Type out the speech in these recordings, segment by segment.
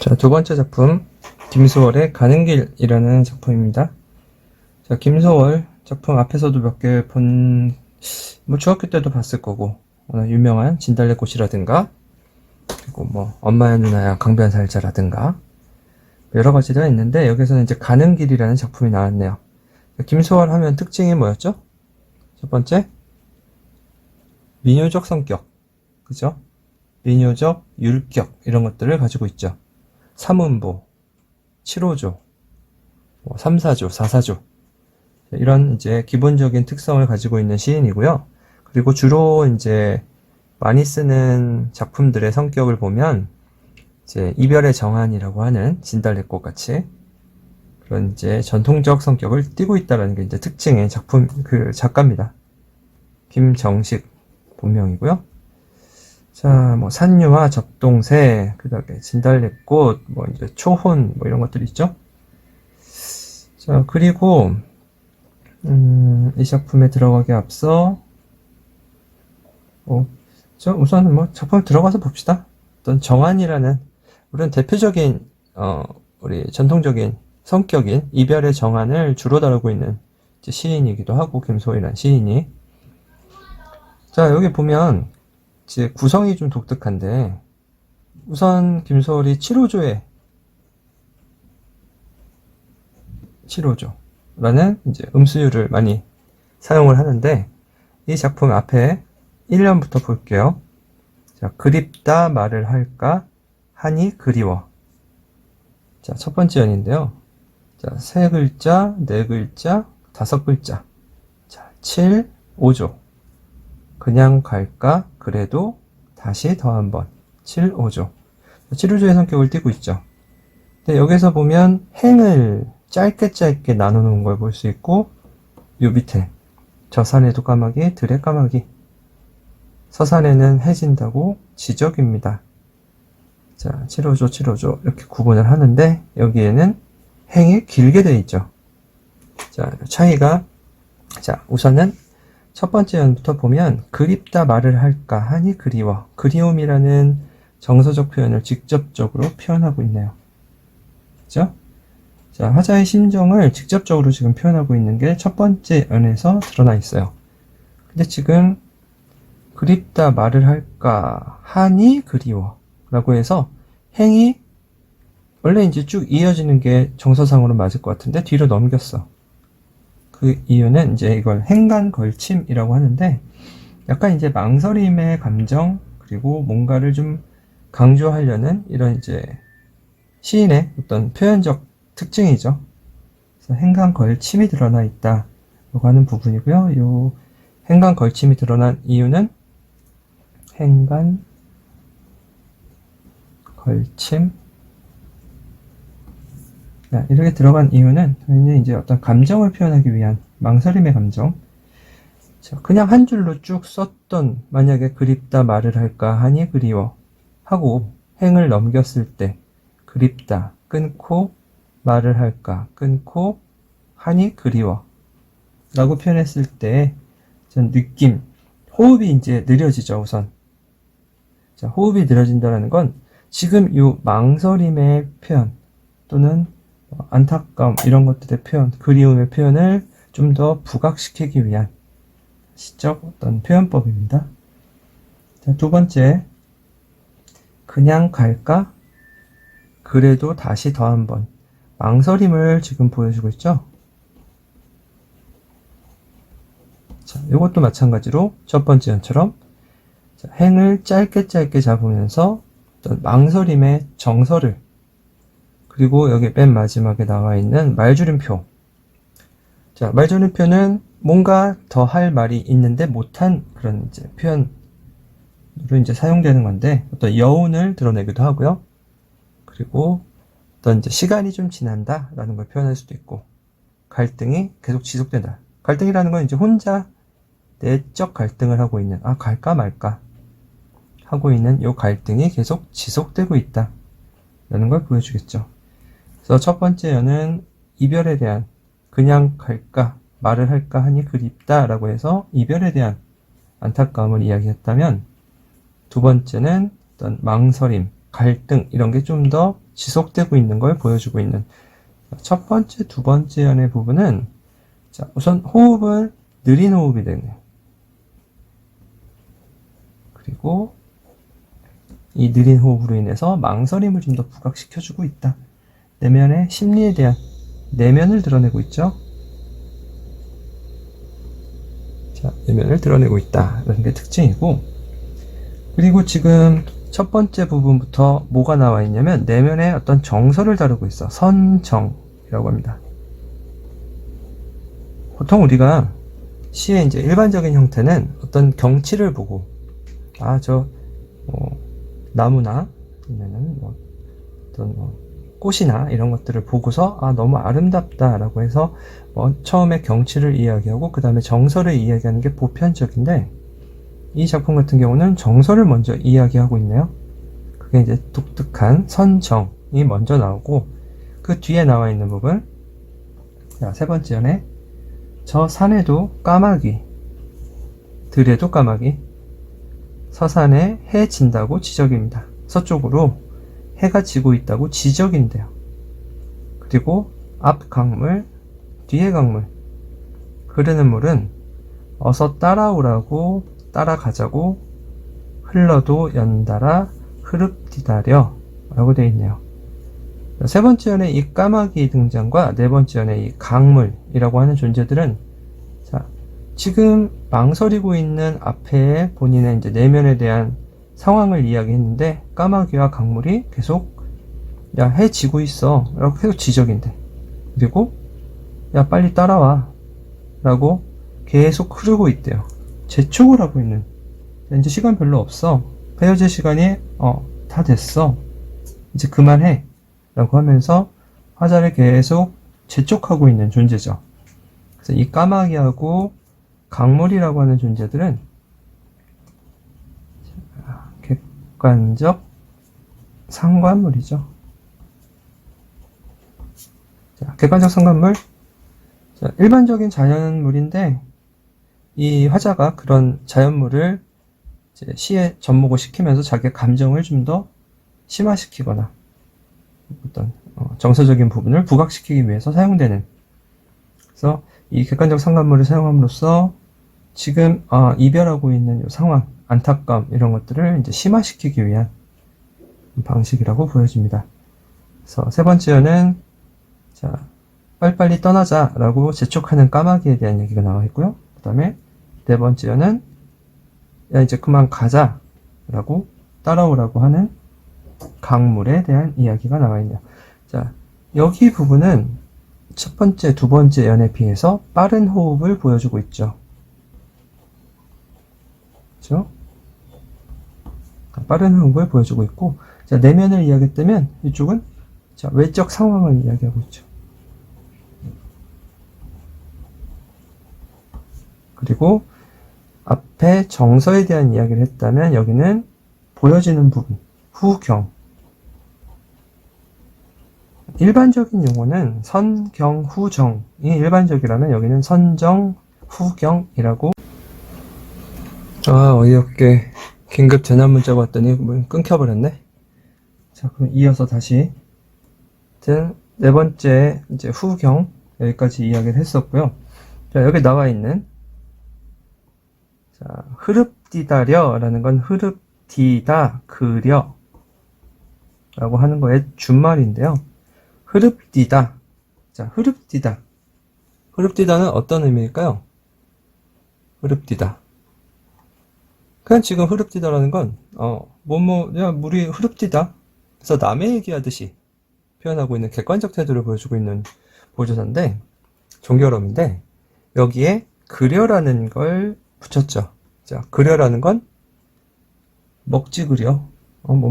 자, 두 번째 작품, 김소월의 가는 길이라는 작품입니다. 자, 김소월 작품 앞에서도 몇 개 뭐 중학교 때도 봤을 거고, 워낙 유명한 진달래꽃이라든가, 그리고 뭐 엄마야 누나야 강변살자라든가 여러 가지가 있는데, 여기서는 이제 가는 길이라는 작품이 나왔네요. 김소월 하면 특징이 뭐였죠? 첫 번째, 민요적 성격, 그죠? 민요적 율격 이런 것들을 가지고 있죠. 3음보, 7호조, 3사조, 4사조 이런 이제 기본적인 특성을 가지고 있는 시인이고요. 그리고 주로 이제 많이 쓰는 작품들의 성격을 보면 이제 이별의 정한이라고 하는 진달래꽃 같이 그런 이제 전통적 성격을 띠고 있다는 게 이제 특징의 작품 그 작가입니다. 김정식 본명이고요. 자, 뭐 산유와 접동새, 그다음에 진달래꽃, 뭐 이제 초혼, 뭐 이런 것들이 있죠. 자, 그리고 이 작품에 들어가기 앞서 우선 뭐 작품 들어가서 봅시다. 어떤 정한이라는 우리는 대표적인 우리 전통적인 성격인 이별의 정한을 주로 다루고 있는 이제 시인이기도 하고 김소월이라는 시인이. 자, 여기 보면 이제 구성이 좀 독특한데 우선 김소월이 7호조라는 이제 음수율을 많이 사용을 하는데 이 작품 앞에 1년부터 볼게요. 자, 그립다 말을 할까 하니 그리워. 자, 첫 번째 연인데요. 자, 3글자, 4글자, 5글자. 자, 7, 5조. 그냥 갈까? 그래도 다시 더 한번. 7, 5조. 7, 5조의 성격을 띠고 있죠. 근데 여기서 보면 행을 짧게 나눠 놓은 걸 볼 수 있고, 요 밑에 저 산에도 까마귀, 들에 까마귀. 서산에는 해진다고 지적입니다. 자, 7, 5조, 7, 5조 이렇게 구분을 하는데 여기에는 행이 길게 되어 있죠. 자, 차이가 자, 우선은 첫 번째 연부터 보면 그립다 말을 할까 하니 그리워. 그리움이라는 정서적 표현을 직접적으로 표현하고 있네요. 그죠? 자, 화자의 심정을 직접적으로 지금 표현하고 있는 게 첫 번째 연에서 드러나 있어요. 근데 지금 그립다 말을 할까 하니 그리워 라고 해서 행이 원래 이제 쭉 이어지는 게 정서상으로 맞을 것 같은데 뒤로 넘겼어. 그 이유는 이제 이걸 행간걸침이라고 하는데 약간 이제 망설임의 감정 그리고 뭔가를 좀 강조하려는 이런 이제 시인의 어떤 표현적 특징이죠. 그래서 행간걸침이 드러나 있다라고 하는 부분이고요. 이 행간걸침이 드러난 이유는 행간걸침 이렇게 들어간 이유는 당연히 이제 어떤 감정을 표현하기 위한 망설임의 감정. 자, 그냥 한 줄로 쭉 썼던 만약에 그립다 말을 할까 하니 그리워 하고 행을 넘겼을 때 그립다 끊고 말을 할까 끊고 하니 그리워 라고 표현했을 때 전 느낌 호흡이 이제 느려지죠. 우선 자, 호흡이 느려진다는 건 지금 이 망설임의 표현 또는 안타까움 이런 것들의 표현, 그리움의 표현을 좀 더 부각시키기 위한 시적 어떤 표현법입니다. 자, 두 번째, 그냥 갈까? 그래도 다시 더 한번. 망설임을 지금 보여주고 있죠? 자, 이것도 마찬가지로 첫 번째 연처럼 자, 행을 짧게 잡으면서 어떤 망설임의 정서를 그리고 여기 맨 마지막에 나와 있는 말줄임표. 자, 말줄임표는 뭔가 더 할 말이 있는데 못한 그런 이제 표현으로 이제 사용되는 건데 어떤 여운을 드러내기도 하고요. 그리고 어떤 이제 시간이 좀 지난다라는 걸 표현할 수도 있고 갈등이 계속 지속된다. 갈등이라는 건 이제 혼자 내적 갈등을 하고 있는 갈까 말까 하고 있는 이 갈등이 계속 지속되고 있다. 라는 걸 보여주겠죠. 그래서 첫 번째 연은 이별에 대한 그냥 갈까 말을 할까 하니 그립다 라고 해서 이별에 대한 안타까움을 이야기했다면 두 번째는 어떤 망설임, 갈등 이런 게 좀 더 지속되고 있는 걸 보여주고 있는 첫 번째, 두 번째 연의 부분은 자, 우선 호흡은 느린 호흡이 되네요. 그리고 이 느린 호흡으로 인해서 망설임을 좀 더 부각시켜주고 있다. 내면의 심리에 대한 내면을 드러내고 있죠. 자, 내면을 드러내고 있다. 라는 게 특징이고, 그리고 지금 첫 번째 부분부터 뭐가 나와 있냐면 내면의 어떤 정서를 다루고 있어. 선정이라고 합니다. 보통 우리가 시의 이제 일반적인 형태는 어떤 경치를 보고, 나무나 아니면은 어떤 꽃이나 이런 것들을 보고서 너무 아름답다라고 해서 처음에 경치를 이야기하고 그 다음에 정서를 이야기하는 게 보편적인데, 이 작품 같은 경우는 정서를 먼저 이야기하고 있네요. 그게 이제 독특한 선정이 먼저 나오고, 그 뒤에 나와 있는 부분, 자, 세 번째 연에 저 산에도 까마귀, 들에도 까마귀, 서산에 해 진다고 지적입니다. 서쪽으로 해가 지고 있다고 지적인데요. 그리고 앞 강물, 뒤에 강물, 흐르는 물은 어서 따라오라고 따라가자고 흘러도 연달아 흐릅디다려 라고 되어 있네요. 세 번째 연의 이 까마귀 등장과 네 번째 연의 이 강물이라고 하는 존재들은 자, 지금 망설이고 있는 앞에 본인의 이제 내면에 대한 상황을 이야기했는데, 까마귀와 강물이 계속 야, 해 지고 있어 라고 계속 지적인데, 그리고 야, 빨리 따라와 라고 계속 흐르고 있대요. 재촉을 하고 있는, 이제 시간 별로 없어, 헤어질 시간이 다 됐어, 이제 그만해 라고 하면서 화자를 계속 재촉하고 있는 존재죠. 그래서 이 까마귀하고 강물이라고 하는 존재들은 객관적 상관물이죠. 자, 객관적 상관물. 자, 일반적인 자연물인데, 이 화자가 그런 자연물을 이제 시에 접목을 시키면서 자기의 감정을 좀 더 심화시키거나 어떤 정서적인 부분을 부각시키기 위해서 사용되는, 그래서 이 객관적 상관물을 사용함으로써 지금 이별하고 있는 이 상황, 안타까움 이런 것들을 이제 심화시키기 위한 방식이라고 보여집니다. 그래서 세 번째는 자, 빨리빨리 떠나자라고 재촉하는 까마귀에 대한 얘기가 나와 있고요. 그 다음에 네 번째는 야, 이제 그만 가자라고 따라오라고 하는 강물에 대한 이야기가 나와 있네요. 자, 여기 부분은 첫 번째, 두 번째 연에 비해서 빠른 호흡을 보여주고 있죠. 그렇죠? 빠른 호흡을 보여주고 있고, 자, 내면을 이야기했다면 이쪽은 자, 외적 상황을 이야기하고 있죠. 그리고 앞에 정서에 대한 이야기를 했다면 여기는 보여지는 부분, 후경. 일반적인 용어는 선경후정이 일반적이라면 여기는 선정후경이라고. 어이없게 긴급 전화 문자가 왔더니 끊겨버렸네. 자, 그럼 이어서 다시 네 번째 이제 후경 여기까지 이야기를 했었고요. 자, 여기 나와 있는 자, 흐릅디다려 라는 건 흐릅디다 그려 라고 하는 거의 준말인데요. 흐릅디다. 자, 흐릅디다. 흐릅디다는 어떤 의미일까요? 흐릅디다. 그냥 지금 흐릅디다라는 건, 야, 물이 흐릅디다. 그래서 남의 얘기하듯이 표현하고 있는 객관적 태도를 보여주고 있는 보조사인데, 종결어인데, 여기에 그려라는 걸 붙였죠. 자, 그려라는 건, 먹지 그려.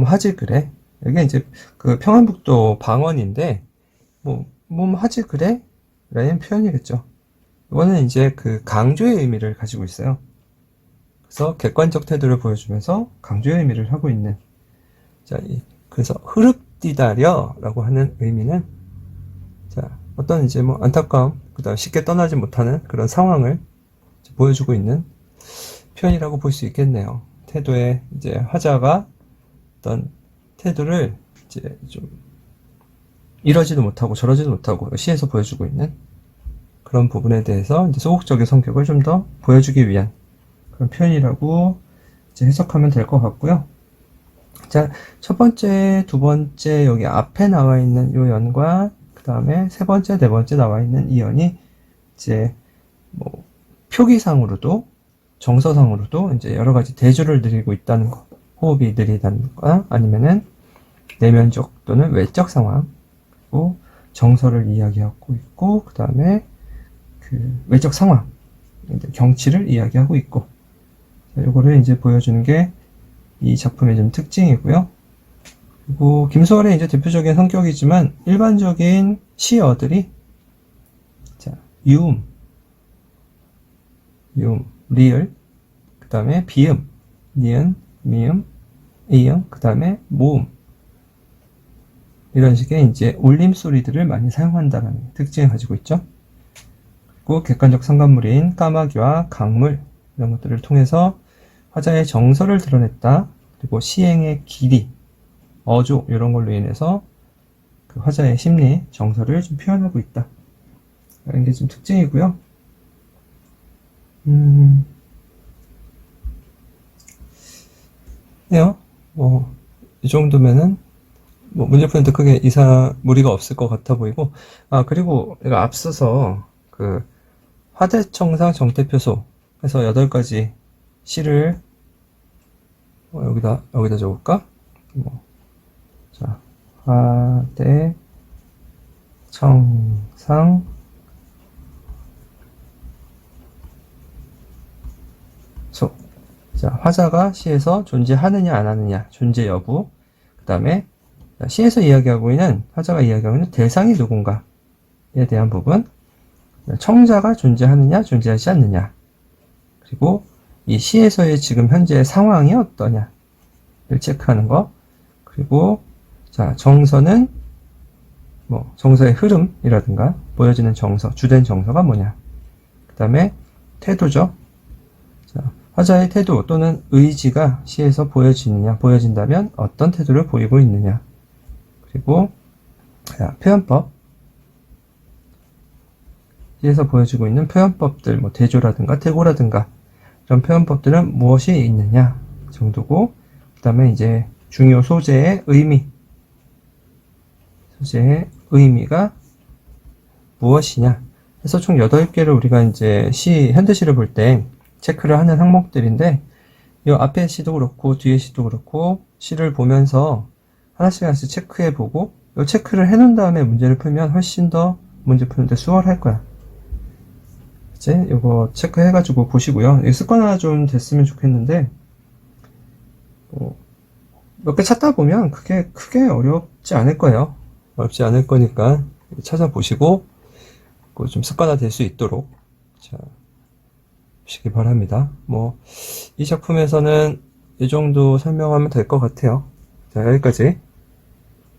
하지 그래. 이게 이제 그 평안북도 방언인데, 하지 그래? 라는 표현이겠죠. 이거는 이제 그 강조의 의미를 가지고 있어요. 그래서 객관적 태도를 보여주면서 강조의 의미를 하고 있는. 자, 그래서 흐릅디다려 라고 하는 의미는, 자, 어떤 이제 안타까움, 그 다음 쉽게 떠나지 못하는 그런 상황을 보여주고 있는 표현이라고 볼 수 있겠네요. 태도에 이제 화자가 어떤 태도를 이제 좀 이러지도 못하고 저러지도 못하고 시에서 보여주고 있는 그런 부분에 대해서 이제 소극적인 성격을 좀 더 보여주기 위한 그런 표현이라고 이제 해석하면 될 것 같고요. 자, 첫 번째, 두 번째 여기 앞에 나와 있는 요 연과 그 다음에 세 번째, 네 번째 나와 있는 이 연이 이제 뭐 표기상으로도 정서상으로도 이제 여러 가지 대조를 드리고 있다는 거, 호흡이 느리다는 거, 아니면은 내면적 또는 외적 상황, 그리고 정서를 이야기하고 있고, 그 다음에 그 외적 상황, 경치를 이야기하고 있고, 요거를 이제 보여주는 게 이 작품의 좀 특징이고요. 그리고 김소월의 이제 대표적인 성격이지만 일반적인 시어들이 자, 유음, 리을, 그 다음에 비음, 니은, 미음, 이응, 그 다음에 모음. 이런 식의 이제 울림소리들을 많이 사용한다는 특징을 가지고 있죠. 그리고 객관적 상관물인 까마귀와 강물, 이런 것들을 통해서 화자의 정서를 드러냈다. 그리고 시행의 길이, 어조, 이런 걸로 인해서 그 화자의 심리, 정서를 좀 표현하고 있다. 이런 게 좀 특징이고요. 네요. 이 정도면은, 문제 푸는데 크게 무리가 없을 것 같아 보이고, 그리고 내가 앞서서 그 화대청상 정태표소 해서 8가지 시를 여기다 적을까? 자, 화대, 청상, 소. 자, 화자가 시에서 존재하느냐 안 하느냐, 존재 여부. 그 다음에 시에서 이야기하고 있는, 화자가 이야기하고 있는 대상이 누군가에 대한 부분. 청자가 존재하느냐, 존재하지 않느냐. 그리고 이 시에서의 지금 현재의 상황이 어떠냐를 체크하는 거. 그리고 자, 정서는 정서의 흐름이라든가 보여지는 정서, 주된 정서가 뭐냐. 그 다음에 태도죠. 자, 화자의 태도 또는 의지가 시에서 보여진다면 어떤 태도를 보이고 있느냐. 그리고 표현법. 시에서 보여지고 있는 표현법들, 대조라든가 태고라든가 이런 표현법들은 무엇이 있느냐 정도고, 그 다음에 이제 중요 소재의 의미가 무엇이냐 해서 총 8개를 우리가 이제 현대시를 볼 때 체크를 하는 항목들인데, 이 앞에 시도 그렇고 뒤에 시도 그렇고 시를 보면서 하나씩 체크해보고 이 체크를 해놓은 다음에 문제를 풀면 훨씬 더 문제 푸는데 수월할 거야. 이제 이거 체크해가지고 보시고요. 이 습관화 좀 됐으면 좋겠는데, 몇 개 찾다 보면 그게 크게 어렵지 않을 거예요. 어렵지 않을 거니까 찾아보시고 좀 습관화 될 수 있도록 보시기 바랍니다. 이 작품에서는 이 정도 설명하면 될 것 같아요. 자, 여기까지.